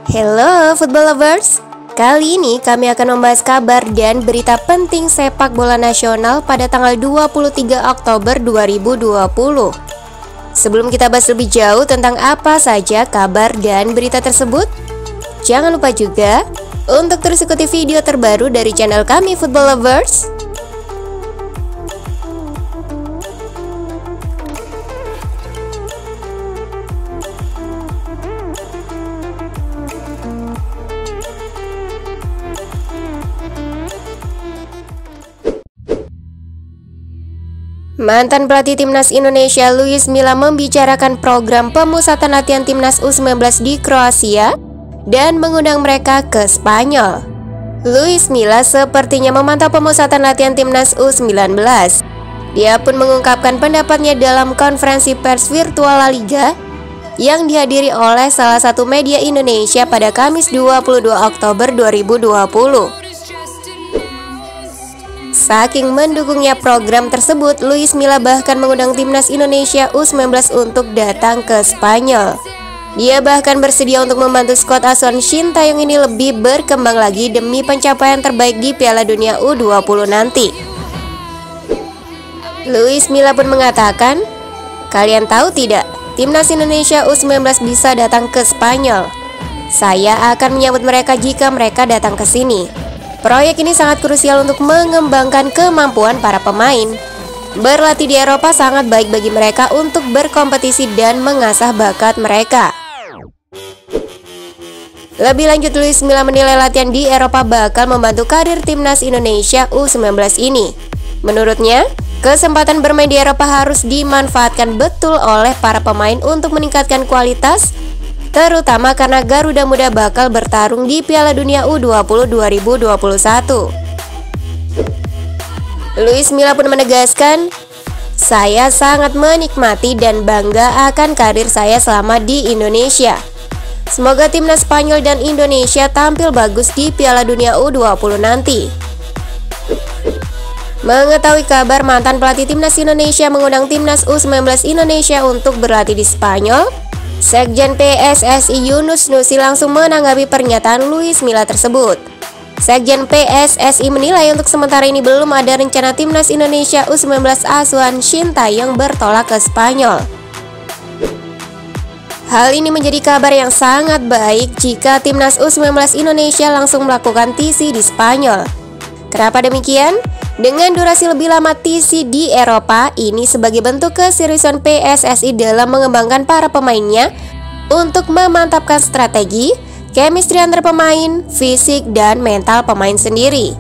Hello football lovers, kali ini kami akan membahas kabar dan berita penting sepak bola nasional pada tanggal 23 Oktober 2020. Sebelum kita bahas lebih jauh tentang apa saja kabar dan berita tersebut, jangan lupa juga untuk terus ikuti video terbaru dari channel kami Football Lovers. Mantan pelatih Timnas Indonesia Luis Milla membicarakan program pemusatan latihan Timnas U19 di Kroasia dan mengundang mereka ke Spanyol. Luis Milla sepertinya memantau pemusatan latihan Timnas U19. Dia pun mengungkapkan pendapatnya dalam konferensi pers virtual La Liga yang dihadiri oleh salah satu media Indonesia pada Kamis 22 Oktober 2020. Saking mendukungnya program tersebut, Luis Milla bahkan mengundang Timnas Indonesia U19 untuk datang ke Spanyol. Dia bahkan bersedia untuk membantu skuad asuhan Shin Tae-yong ini lebih berkembang lagi demi pencapaian terbaik di Piala Dunia U20 nanti. Luis Milla pun mengatakan, "Kalian tahu tidak, Timnas Indonesia U19 bisa datang ke Spanyol. Saya akan menyambut mereka jika mereka datang ke sini. Proyek ini sangat krusial untuk mengembangkan kemampuan para pemain. Berlatih di Eropa sangat baik bagi mereka untuk berkompetisi dan mengasah bakat mereka." Lebih lanjut, Luis Milla menilai latihan di Eropa bakal membantu karir Timnas Indonesia U19 ini. Menurutnya, kesempatan bermain di Eropa harus dimanfaatkan betul oleh para pemain untuk meningkatkan kualitas, terutama karena Garuda Muda bakal bertarung di Piala Dunia U20 2021. Luis Milla pun menegaskan, "Saya sangat menikmati dan bangga akan karir saya selama di Indonesia. Semoga Timnas Spanyol dan Indonesia tampil bagus di Piala Dunia U20 nanti." Mengetahui kabar mantan pelatih Timnas Indonesia mengundang Timnas U19 Indonesia untuk berlatih di Spanyol, Sekjen PSSI Yunus Nusi langsung menanggapi pernyataan Luis Milla tersebut. Sekjen PSSI menilai untuk sementara ini belum ada rencana Timnas Indonesia U19 asuhan Shin Tae-yong bertolak ke Spanyol. Hal ini menjadi kabar yang sangat baik jika Timnas U19 Indonesia langsung melakukan TC di Spanyol. Kenapa demikian? Dengan durasi lebih lama TC di Eropa, ini sebagai bentuk keseriusan PSSI dalam mengembangkan para pemainnya untuk memantapkan strategi, chemistry antar pemain, fisik, dan mental pemain sendiri.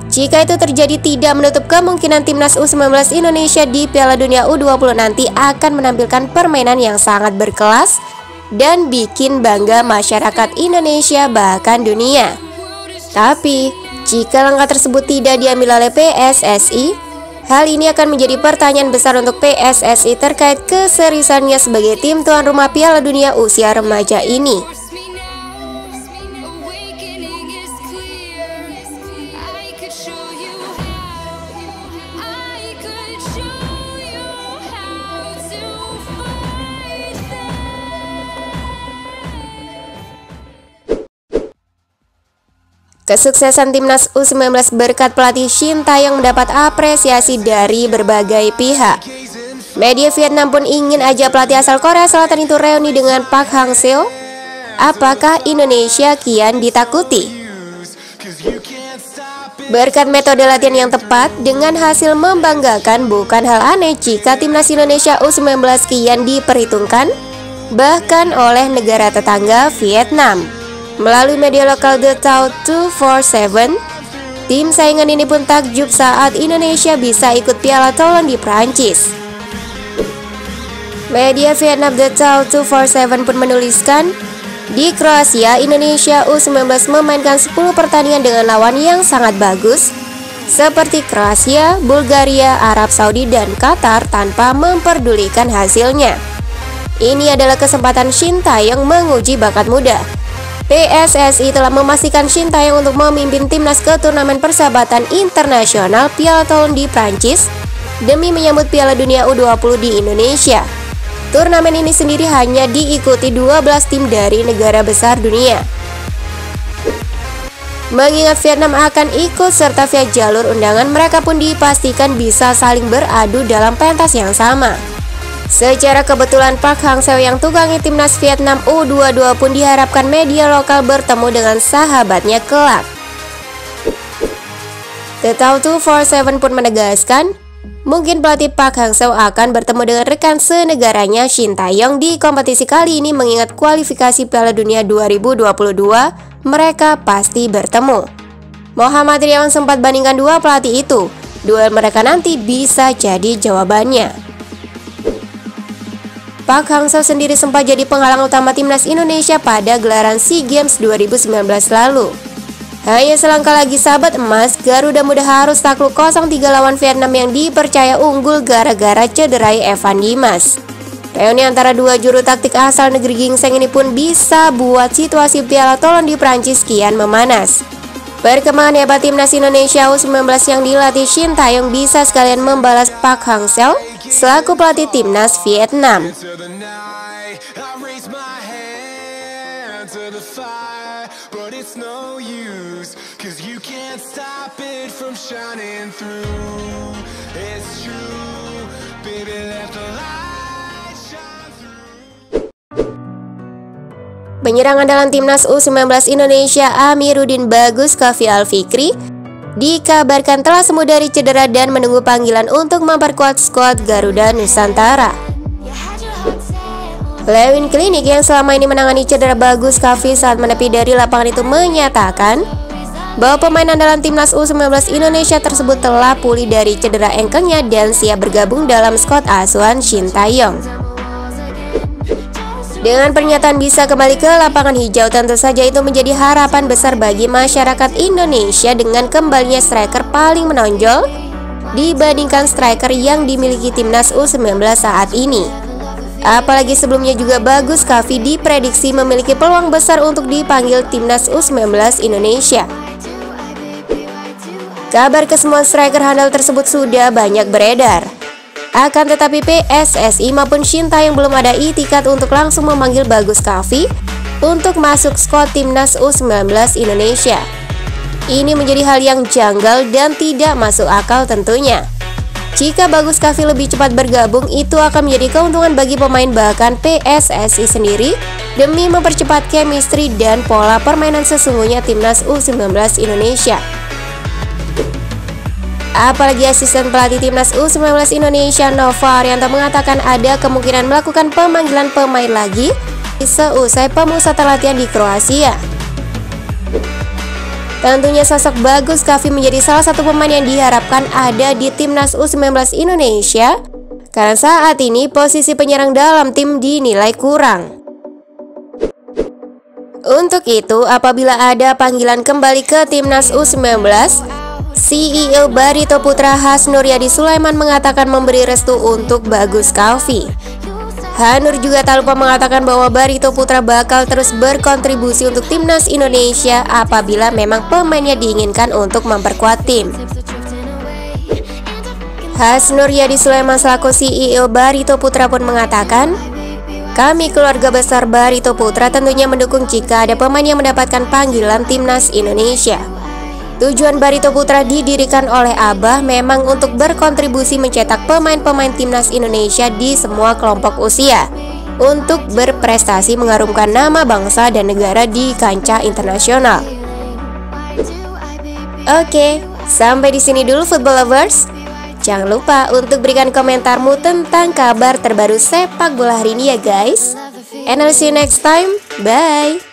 Jika itu terjadi, tidak menutup kemungkinan Timnas U19 Indonesia di Piala Dunia U20 nanti akan menampilkan permainan yang sangat berkelas dan bikin bangga masyarakat Indonesia bahkan dunia. Tapi, jika langkah tersebut tidak diambil oleh PSSI, hal ini akan menjadi pertanyaan besar untuk PSSI terkait keseriusannya sebagai tim tuan rumah Piala Dunia usia remaja ini. Kesuksesan Timnas U19 berkat pelatih Shin Tae-yong mendapat apresiasi dari berbagai pihak. Media Vietnam pun ingin ajak pelatih asal Korea Selatan itu reuni dengan Park Hang-seo. Apakah Indonesia kian ditakuti? Berkat metode latihan yang tepat dengan hasil membanggakan, bukan hal aneh jika Timnas Indonesia U19 kian diperhitungkan bahkan oleh negara tetangga Vietnam. Melalui media lokal The Tao 247, tim saingan ini pun takjub saat Indonesia bisa ikut Piala Toulon di Prancis. Media Vietnam The Tao 247 pun menuliskan, di Kroasia, Indonesia U19 memainkan 10 pertandingan dengan lawan yang sangat bagus, seperti Kroasia, Bulgaria, Arab Saudi, dan Qatar tanpa memperdulikan hasilnya. Ini adalah kesempatan Shin Tae-yong menguji bakat muda. PSSI telah memastikan Shin Tae-yong untuk memimpin timnas ke turnamen persahabatan internasional Piala Toulon di Prancis demi menyambut Piala Dunia U20 di Indonesia. Turnamen ini sendiri hanya diikuti 12 tim dari negara besar dunia. Mengingat Vietnam akan ikut serta via jalur undangan, mereka pun dipastikan bisa saling beradu dalam pentas yang sama. Secara kebetulan Park Hang-seo yang tukangi timnas Vietnam U22 pun diharapkan media lokal bertemu dengan sahabatnya kelak. The Tau 247 pun menegaskan, mungkin pelatih Park Hang-seo akan bertemu dengan rekan senegaranya Shin Tae-yong di kompetisi kali ini mengingat kualifikasi Piala Dunia 2022 mereka pasti bertemu. Muhammad Riawan sempat bandingkan dua pelatih itu, duel mereka nanti bisa jadi jawabannya. Park Hang-seo sendiri sempat jadi penghalang utama timnas Indonesia pada gelaran SEA Games 2019 lalu. Hanya selangkah lagi sahabat emas, Garuda Muda harus takluk 0-3 lawan Vietnam yang dipercaya unggul gara-gara cederai Evan Dimas. Reuni antara dua juru taktik asal negeri gingseng ini pun bisa buat situasi Piala Tollon di Prancis kian memanas. Perkembangan hebat timnas Indonesia U19 yang dilatih Shin Tae-yong bisa sekalian membalas Park Hang-seo selaku pelatih timnas Vietnam. Penyerang andalan timnas U19 Indonesia Amiruddin Bagus Kaffi Alfikri dikabarkan telah sembuh dari cedera dan menunggu panggilan untuk memperkuat skuad Garuda Nusantara. Lewin Klinik yang selama ini menangani cedera Bagus Kaffi saat menepi dari lapangan itu menyatakan bahwa pemain andalan timnas U19 Indonesia tersebut telah pulih dari cedera engkelnya dan siap bergabung dalam skuad asuhan Shin Tae-yong. Dengan pernyataan bisa kembali ke lapangan hijau, tentu saja itu menjadi harapan besar bagi masyarakat Indonesia dengan kembalinya striker paling menonjol dibandingkan striker yang dimiliki timnas U19 saat ini. Apalagi sebelumnya juga Bagus Kaffi diprediksi memiliki peluang besar untuk dipanggil timnas U19 Indonesia. Kabar kesembuhan striker handal tersebut sudah banyak beredar. Akan tetapi PSSI maupun Shin Tae-yong belum ada itikad untuk langsung memanggil Bagus Kaffi untuk masuk skuad timnas U19 Indonesia. Ini menjadi hal yang janggal dan tidak masuk akal tentunya. Jika Bagus Kaffi lebih cepat bergabung, itu akan menjadi keuntungan bagi pemain bahkan PSSI sendiri demi mempercepat chemistry dan pola permainan sesungguhnya timnas U19 Indonesia. Apalagi asisten pelatih timnas U19 Indonesia Nova Arianto mengatakan ada kemungkinan melakukan pemanggilan pemain lagi seusai pemusatan latihan di Kroasia. Tentunya sosok Bagus Kaffi menjadi salah satu pemain yang diharapkan ada di timnas U19 Indonesia karena saat ini posisi penyerang dalam tim dinilai kurang. Untuk itu, apabila ada panggilan kembali ke timnas U19, CEO Barito Putra Hasnur Yadi Sulaiman mengatakan memberi restu untuk Bagus Kaffi. Hanur juga tak lupa mengatakan bahwa Barito Putra bakal terus berkontribusi untuk timnas Indonesia apabila memang pemainnya diinginkan untuk memperkuat tim. Hasnur Yadi Sulaiman selaku CEO Barito Putra pun mengatakan, kami keluarga besar Barito Putra tentunya mendukung jika ada pemain yang mendapatkan panggilan timnas Indonesia. Tujuan Barito Putra didirikan oleh Abah memang untuk berkontribusi mencetak pemain-pemain timnas Indonesia di semua kelompok usia untuk berprestasi mengharumkan nama bangsa dan negara di kancah internasional. Oke, sampai di sini dulu football lovers. Jangan lupa untuk berikan komentarmu tentang kabar terbaru sepak bola hari ini ya guys. And I'll see you next time. Bye.